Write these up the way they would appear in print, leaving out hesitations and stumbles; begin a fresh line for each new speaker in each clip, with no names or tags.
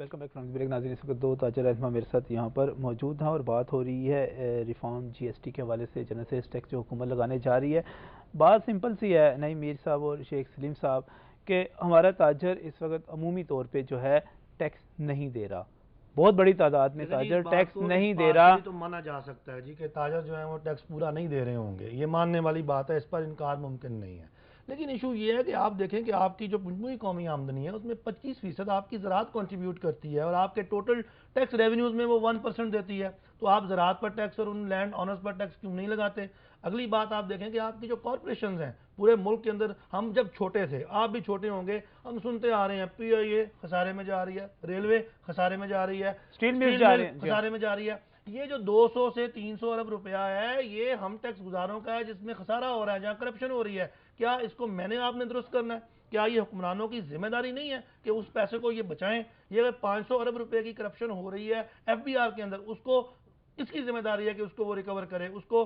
Welcome back from break ناظرین، اس وقت دو تاجر رہنما میرے ساتھ یہاں پر موجود ہیں اور بات ہو رہی ہے ریفارم جی ایس ٹی کے حوالے سے، جنرل سیلز ٹیکس جو حکومت لگانے جا رہی ہے۔ بات سمپل سی ہے نعیم میر صاحب اور شیخ سلیم صاحب کہ ہمارا تاجر اس وقت عمومی طور پہ جو ہے ٹیکس نہیں دے رہا، بہت بڑی تعداد میں تاجر ٹیکس نہیں دے رہا۔
تو مانا جا سکتا ہے جی کہ تاجر جو ہیں وہ ٹیکس پورا نہیں دے رہے ہوں گے، یہ ماننے والی بات ہے، اس پر انکار ممکن نہیں ہے۔ لیکن ایشو یہ ہے کہ آپ دیکھیں کہ آپ کی جو مجموعی قومی آمدنی ہے اس میں 25% آپ کی زراعت کنٹریبیوٹ کرتی ہے، اور آپ کے ٹوٹل ٹیکس ریونیوز میں وہ 1% دیتی ہے۔ تو آپ زراعت پر ٹیکس اور ان لینڈ آنرز پر ٹیکس کیوں نہیں لگاتے؟ اگلی بات آپ دیکھیں کہ آپ کی جو کارپوریشنز ہیں پورے ملک کے اندر، ہم جب چھوٹے تھے، آپ بھی چھوٹے ہوں گے، ہم سنتے آ رہے ہیں پی آئی اے خسارے میں جا رہی ہے، ریلوے خسارے میں جا رہی ہے،
اسٹیل مل
خسارے میں جا رہی ہے۔ یہ جو 200 سے 300 ارب روپیہ ہے، یہ ہم ٹیکس گزاروں کا ہے، جس میں خسارہ ہو رہا ہے، جہاں کرپشن ہو رہی ہے۔ کیا اس کو میں نے آپ نے درست کرنا ہے؟ کیا یہ حکمرانوں کی ذمہ داری نہیں ہے کہ اس پیسے کو یہ بچائیں؟ یہ اگر 500 ارب روپے کی کرپشن ہو رہی ہے ایف بی آر کے اندر، اس کو اس کی ذمہ داری ہے کہ اس کو وہ ریکور کرے، اس کو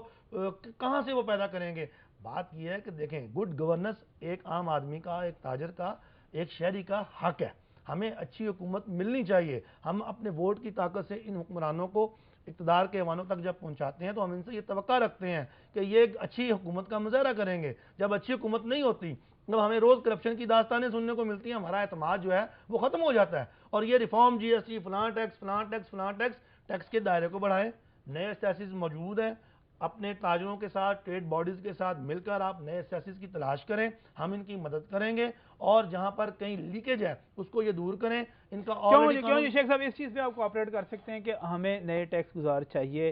کہاں سے وہ پیدا کریں گے؟ بات یہ ہے کہ دیکھیں، گڈ گورننس ایک عام آدمی کا، ایک تاجر کا، ایک شہری کا حق ہے۔ ہمیں اچھی حکومت ملنی چاہیے۔ ہم اپنے ووٹ کی طاقت سے ان حکمرانوں کو اقتدار کے ایوانوں تک جب پہنچاتے ہیں تو ہم ان سے یہ توقع رکھتے ہیں کہ یہ ایک اچھی حکومت کا مظاہرہ کریں گے۔ جب اچھی حکومت نہیں ہوتی، جب ہمیں روز کرپشن کی داستانیں سننے کو ملتی ہیں، ہمارا اعتماد جو ہے وہ ختم ہو جاتا ہے۔ اور یہ ریفارم جی ایس ٹی، فلاں ٹیکس فلاں ٹیکس فلاں ٹیکس، ٹیکس کے دائرے کو بڑھائیں۔ نئے سیسز موجود ہیں، اپنے تاجروں کے ساتھ، ٹریڈ باڈیز کے ساتھ مل کر آپ نئے سیسز کی تلاش کریں، ہم ان کی مدد کریں گے، اور جہاں پر کہیں لیکیج ہے اس کو یہ دور کریں۔ ان کا
کیوں شیخ صاحب اس چیز پہ آپ کوآپریٹ کر سکتے ہیں کہ ہمیں نئے ٹیکس گزار چاہیے،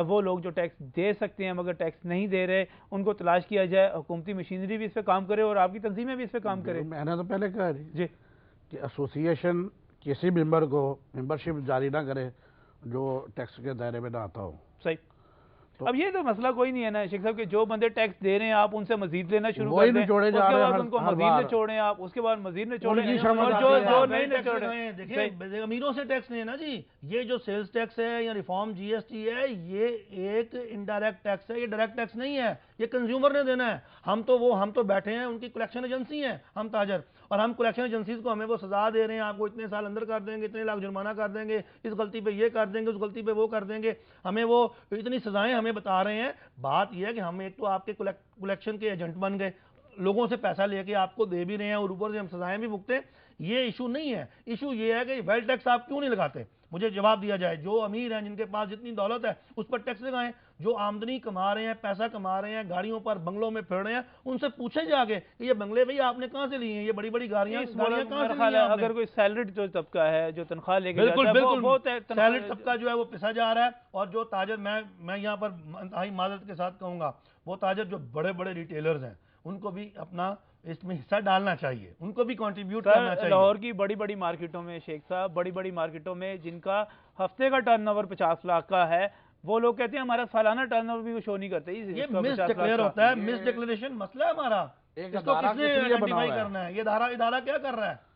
وہ لوگ جو ٹیکس دے سکتے ہیں مگر ٹیکس نہیں دے رہے ان کو تلاش کیا جائے، حکومتی مشینری بھی اس پہ کام کرے اور آپ کی تنظیمیں بھی اس پہ کام کرے؟
میں نے تو پہلے کہا
جی
کہ ایسوسیشن کسی ممبر کو ممبرشپ جاری نہ کرے جو ٹیکس کے دائرے میں نہ آتا ہو۔
صحیح۔ اب یہ تو مسئلہ کوئی نہیں ہے نا شیخ صاحب کہ جو بندے ٹیکس دے رہے ہیں آپ ان سے مزید لینا شروع کر دیں، اس کے بعد ان کو مزید نچوڑیں، آپ اس کے بعد مزید نچوڑیں، اور جو نہیں نچوڑیں۔
دیکھیں امیروں سے ٹیکس نہیں ہے نا جی، یہ جو سیلز ٹیکس ہے یا ریفارم جی ایس ٹی ہے، یہ ایک انڈائریکٹ ٹیکس ہے، یہ ڈائریکٹ ٹیکس نہیں ہے، یہ کنزیومر نے دینا ہے۔ ہم تو بیٹھے ہیں، ان کی کلیکشن ایجنسی ہیں ہم تاجر، اور ہم کلیکشن ایجنسیز کو ہمیں وہ سزا دے رہے ہیں، آپ کو اتنے سال اندر کر دیں گے، اتنے لاکھ جرمانہ کر دیں گے، اس غلطی پہ یہ کر دیں گے، اس غلطی پہ وہ کر دیں گے، ہمیں وہ اتنی سزائیں ہمیں بتا رہے ہیں۔ بات یہ ہے کہ ہم ایک تو آپ کے کلیکشن کے ایجنٹ بن گئے، لوگوں سے پیسہ لے کے آپ کو دے بھی رہے ہیں اور اوپر سے ہم سزائیں بھی بھگتے ہیں۔ یہ ایشو نہیں ہے، ایشو یہ ہے کہ ویلتھ ٹیکس آپ کیوں نہیں لگاتے؟ مجھے جواب دیا جائے۔ جو امیر ہیں، جن کے پاس جتنی دولت ہے اس پر ٹیکس لگائیں۔ جو آمدنی کما رہے ہیں، پیسہ کما رہے ہیں، گاڑیوں پر بنگلوں میں پھر رہے ہیں، ان سے پوچھیں جا کے کہ یہ بنگلے بھئی آپ نے کہاں سے لیے ہیں، یہ بڑی بڑی گاڑیاں کہاں سے لی ہیں؟
اگر کوئی سیلریڈ جو طبقہ ہے جو تنخواہ لے کے جاتا ہے،
بالکل سیلریڈ طبقہ جو ہے وہ پسا جا رہا ہے، اور جو تاجر، میں یہاں پر انتہائی معذرت کے ساتھ کہوں گا، وہ تاجر جو بڑے بڑے ریٹیلرز ہیں ان کو بھی اپنا اس میں حصہ ڈالنا چاہیے، ان کو بھی کنٹریبیوٹ کرنا چاہیے۔
لاہور کی بڑی بڑی مارکیٹوں میں شیخ صاحب، بڑی بڑی مارکیٹوں میں جن کا ہفتے کا ٹرن اوور 50 لاکھ کا ہے، وہ لوگ کہتے ہیں ہمارا سالانہ ٹرن اوور بھی وہ شو نہیں کرتے۔
یہ مس ڈکلیئر ہوتا ہے، مس ڈکلیریشن مسئلہ ہے ہمارا، اس کو کس نے آئیڈینٹیفائی کرنا ہے؟ یہ ادارہ کیا کر رہا ہے؟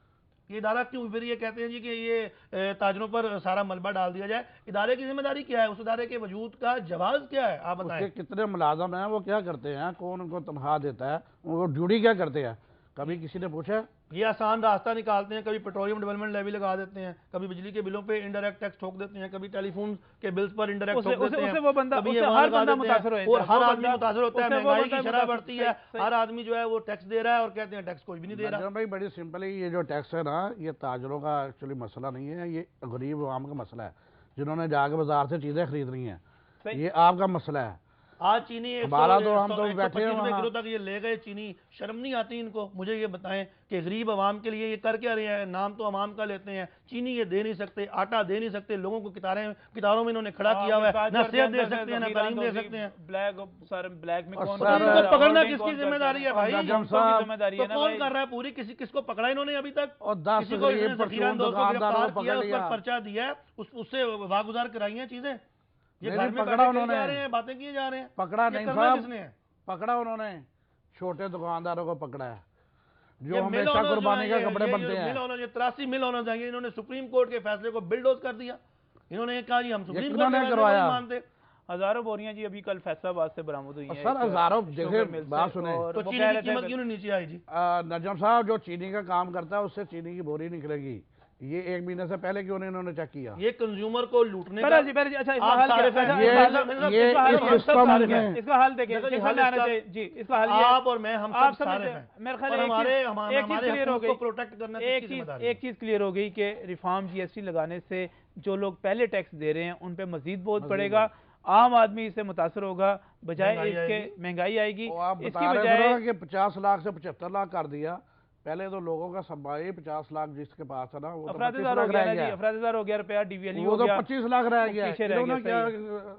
یہ ادارہ کیوں پھر یہ کہتے ہیں جی کہ یہ تاجروں پر سارا ملبہ ڈال دیا جائے؟ ادارے کی ذمہ داری کیا ہے؟ اس ادارے کے وجود کا جواز کیا ہے؟ آپ بتائیں۔
کتنے ملازم ہیں، وہ کیا کرتے ہیں، کون ان کو تنخواہ دیتا ہے، وہ ڈیوٹی کیا کرتے ہیں؟ کبھی کسی نے پوچھا؟
یہ آسان راستہ نکالتے ہیں، کبھی پیٹرولیم ڈیولپمنٹ لیوی لگا دیتے ہیں، کبھی بجلی کے بلوں پہ انڈائریکٹ ٹیکس ٹھوک دیتے ہیں، کبھی ٹیلی فون کے بلز پر انڈائریکٹ ٹھوک دیتے ہیں،
ہر بندہ متاثر ہوتا ہے،
اور ہر آدمی متاثر ہوتا ہے۔ مہنگائی کی شرح بڑھتی ہے، ہر آدمی جو ہے وہ ٹیکس دے رہا ہے اور کہتے ہیں ٹیکس کوئی بھی نہیں دے رہا۔
بھائی بڑی سمپل ہے، یہ جو ٹیکس ہے نا، یہ تاجروں کا ایکچولی مسئلہ نہیں ہے، یہ غریب عوام کا مسئلہ ہے، جنہوں نے جا کے بازار سے چیزیں خریدنی ہیں، یہ آپ کا مسئلہ ہے۔
آج چینی
ہمارا تو ہم تو بیٹھے ہیں
کلو تک یہ لے گئے چینی، شرم نہیں آتی ان کو؟ مجھے یہ بتائیں کہ غریب عوام کے لیے یہ کر کیا رہے ہیں؟ نام تو عوام کا لیتے ہیں، چینی یہ دے نہیں سکتے، آٹا دے نہیں سکتے، لوگوں کو کتاروں میں انہوں نے کھڑا کیا ہوا ہے، نہ صحت دے سکتے ہیں، نہ تعلیم دے سکتے ہیں۔
بلیک میں
پکڑنا کس کی ذمہ داری ہے بھائی؟ کون کر رہا ہے پوری؟ کس کو پکڑا انہوں نے ابھی تک؟
اور 10
ذخیرہ اندوز کو گرفتار کیا، اس پر پرچہ دیا، اس سے واگزار کرائی ہیں چیزیں۔ یہ گھر میں
پکڑا انہوں نے،
باتیں کیے جا رہے ہیں،
پکڑا نہیں صاحب، پکڑا انہوں نے چھوٹے دکانداروں کو پکڑا ہے جو ہمیشہ قربانی کا کپڑے بنتے ہیں۔
83 مل آنرز ہیں، انہوں نے سپریم کورٹ کے فیصلے کو بلڈوز کر دیا۔ انہوں نے کہا جی ہم سپریم کورٹ کے فیصلے کو نہیں مانتے۔
ہزاروں بوریاں جی ابھی کل فیصلہ آباد سے برآمد ہوئی ہیں۔
سر ہزاروں، دیکھیں بات سنیں،
تو چینی کی قیمت کیوں نہیں نیچے آئی جی؟
نجم صاحب جو چینی کا کام کرتا ہے اس سے چینی کی بوری نکلے گی، یہ 1 مہینے سے پہلے کیوں نہیں انہوں نے چیک کیا؟
یہ کنزیومر کو لوٹنے کا
پہلے جی اچھا اس کا حل اس کا حل دیکھیں جی اس کا حل
آپ اور میں ہم سب صارف ہیں،
میرے خیال ایک چیز کلیئر ہو گئی کہ ریفارم جی ایس ٹی لگانے سے جو لوگ پہلے ٹیکس دے رہے ہیں ان پہ مزید بوجھ پڑے گا، عام آدمی اس سے متاثر ہوگا، بجائے اس کے مہنگائی آئے گی.
اس کی بجائے کہ 50 لاکھ سے 75 لاکھ کر دیا. پہلے تو لوگوں کا سرمایہ 50 لاکھ جس کے پاس تھا نا وہ تو 25 لاکھ رہ گیا.
افراد ہزار ہو گیا روپیہ، ڈی وی ایل
وہ تو 25 لاکھ رہ گیا. انہوں نے کیا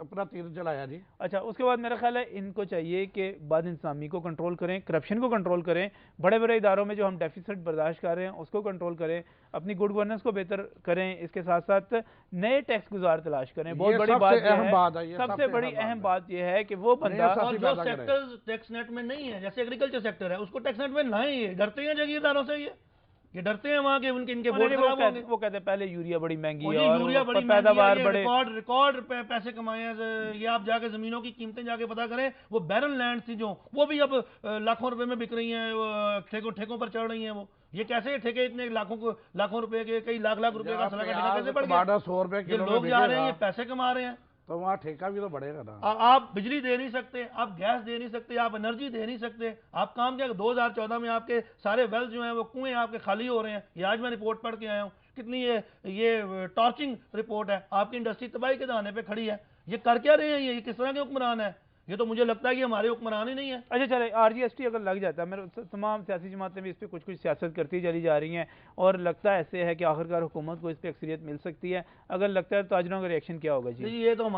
اپنا تیر چلایا جی.
اچھا اس کے بعد میرا خیال ہے ان کو چاہیے کہ بد انتظامی کو کنٹرول کریں، کرپشن کو کنٹرول کریں، بڑے بڑے اداروں میں جو ہم ڈیفیسٹ برداشت کر رہے ہیں اس کو کنٹرول کریں، اپنی گڈ گورننس کو بہتر کریں. اس کے ساتھ ساتھ نئے ٹیکس گزار تلاش کریں. بہت بڑی بات ہے، سب سے بڑی اہم بات یہ ہے کہ وہ بندہ
جو سیکٹر ٹیکس نیٹ میں نہیں ہے، جیسے ایگریکلچر سیکٹر ہے، اس کو ٹیکس نیٹ میں لائیں. یہ ڈرتے ہیں جاگیرداروں سے، یہ ڈرتے ہیں وہاں کے ان کے ووٹ خراب ہوں گے.
وہ کہتے ہیں پہلے یوریا بڑی مہنگی ہے،
یوریا بڑی
پیداوار بڑے
ریکارڈ پیسے کمائے ہیں. یہ آپ جا کے زمینوں کی قیمتیں جا کے پتا کریں، وہ بیرن لینڈ تھی جو وہ بھی اب لاکھوں روپے میں بک رہی ہیں، ٹھیکوں پر چڑھ رہی ہیں. وہ یہ کیسے ٹھیکے اتنے لاکھوں روپے کے، کئی لاکھ روپے کا ٹھیکہ کیسے بڑھ گیا؟
100 روپے کلو
لوگ جا رہے ہیں، یہ پیسے کما رہے ہیں.
تو وہاں ٹھیکہ بھی تو بڑھے گا نا.
آپ بجلی دے نہیں سکتے، آپ گیس دے نہیں سکتے، آپ انرجی دے نہیں سکتے. آپ کام کیا 2014 میں آپ کے سارے ویلز جو ہیں وہ کنویں آپ کے خالی ہو رہے ہیں. یہ آج میں رپورٹ پڑھ کے آیا ہوں، کتنی یہ ٹارچنگ رپورٹ ہے. آپ کی انڈسٹری تباہی کے دہانے پہ کھڑی ہے. یہ کر کیا رہے ہیں؟ یہ کس طرح کے حکمران ہے؟ یہ تو مجھے لگتا ہے کہ ہمارے حکمران ہی نہیں ہے.
اچھا چلے آر جی ایس ٹی اگر لگ جاتا ہے، میرے تمام سیاسی جماعتیں بھی اس پہ کچھ سیاست کرتی چلی جا رہی ہیں اور لگتا ہے ایسے ہے کہ آخرکار حکومت کو اس پہ اکثریت مل سکتی ہے. اگر لگتا ہے تو تاجروں کا ریئیکشن کیا ہوگا جی؟
یہ تو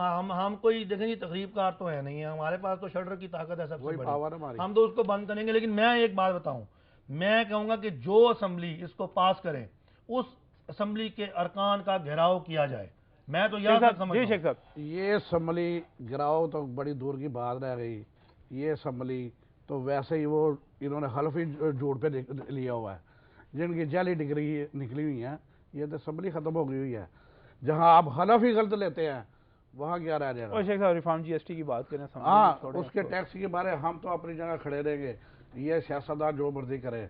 ہم کوئی دیکھیں جی تقریب کار تو ہے نہیں ہے، ہمارے پاس تو شٹر کی طاقت ہے سب سے بڑی، ہم تو اس کو بند کریں گے. لیکن میں ایک بات بتاؤں، میں کہوں گا کہ جو اسمبلی اس کو پاس کرے اس اسمبلی کے ارکان کا گھیراؤ کیا جائے. میں تو
یہ اسمبلی گراؤ تو بڑی دور کی بات رہ گئی. یہ اسمبلی تو ویسے ہی وہ انہوں نے حلف ہی جھوٹ پہ لیا ہوا ہے. جن کی جعلی ڈگری نکلی ہوئی ہیں، یہ تو اسمبلی ختم ہو گئی ہوئی ہے. جہاں آپ حلف ہی غلط لیتے ہیں وہاں کیا رہ جائے گا.
شیخ صاحب ریفارم جی ایس ٹی کی بات کریں،
ہاں اس کے ٹیکس کے بارے ہم تو اپنی جگہ کھڑے رہیں گے. یہ سیاستدان جو مرضی کرے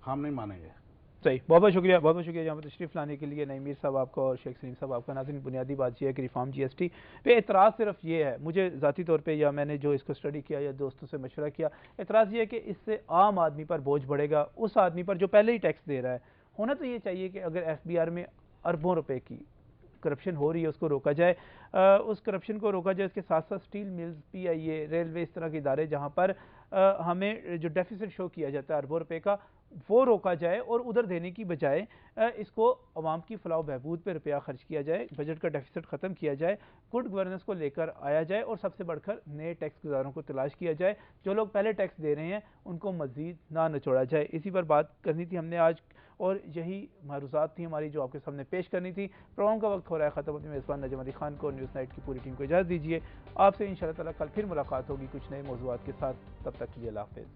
ہم نہیں مانیں گے.
صحیح، بہت بہت شکریہ، بہت بہت شکریہ یہاں پر تشریف لانے کے لیے. نعیم میر صاحب آپ کا اور شیخ سلیم صاحب آپ کا. ناظرین بنیادی بات یہ ہے کہ ریفارم جی ایس ٹی پہ اعتراض صرف یہ ہے، مجھے ذاتی طور پہ یا میں نے جو اس کو اسٹڈی کیا یا دوستوں سے مشورہ کیا، اعتراض یہ ہے کہ اس سے عام آدمی پر بوجھ بڑھے گا، اس آدمی پر جو پہلے ہی ٹیکس دے رہا ہے. ہونا تو یہ چاہیے کہ اگر ایف بی آر میں اربوں روپے کی کرپشن ہو رہی ہے اس کو روکا جائے، اس کرپشن کو روکا جائے. اس کے ساتھ ساتھ اسٹیل ملز، پی آئی اے، ریلوے، اس طرح کے ادارے جہاں پر ہمیں جو ڈیفیسٹ شو کیا جاتا ہے اربوں روپے کا، وہ روکا جائے اور ادھر دینے کی بجائے اس کو عوام کی فلاح و بہبود پہ روپیہ خرچ کیا جائے، بجٹ کا ڈیفیسٹ ختم کیا جائے، گڈ گورننس کو لے کر آیا جائے اور سب سے بڑھ کر نئے ٹیکس گزاروں کو تلاش کیا جائے. جو لوگ پہلے ٹیکس دے رہے ہیں ان کو مزید نہ نچوڑا جائے. اسی پر بات کرنی تھی ہم نے آج اور یہی معروضات تھیں ہماری جو آپ کے سامنے پیش کرنی تھی. پروگرام کا وقت ہو رہا ہے ختم. اپنے میزبان نجم علی خان کو اور نیوز نائٹ کی پوری ٹیم کو اجازت دیجیے. آپ سے انشاءاللہ تعالی کل پھر ملاقات ہوگی کچھ نئے موضوعات کے ساتھ. تب تک کے لیے اللہ حافظ.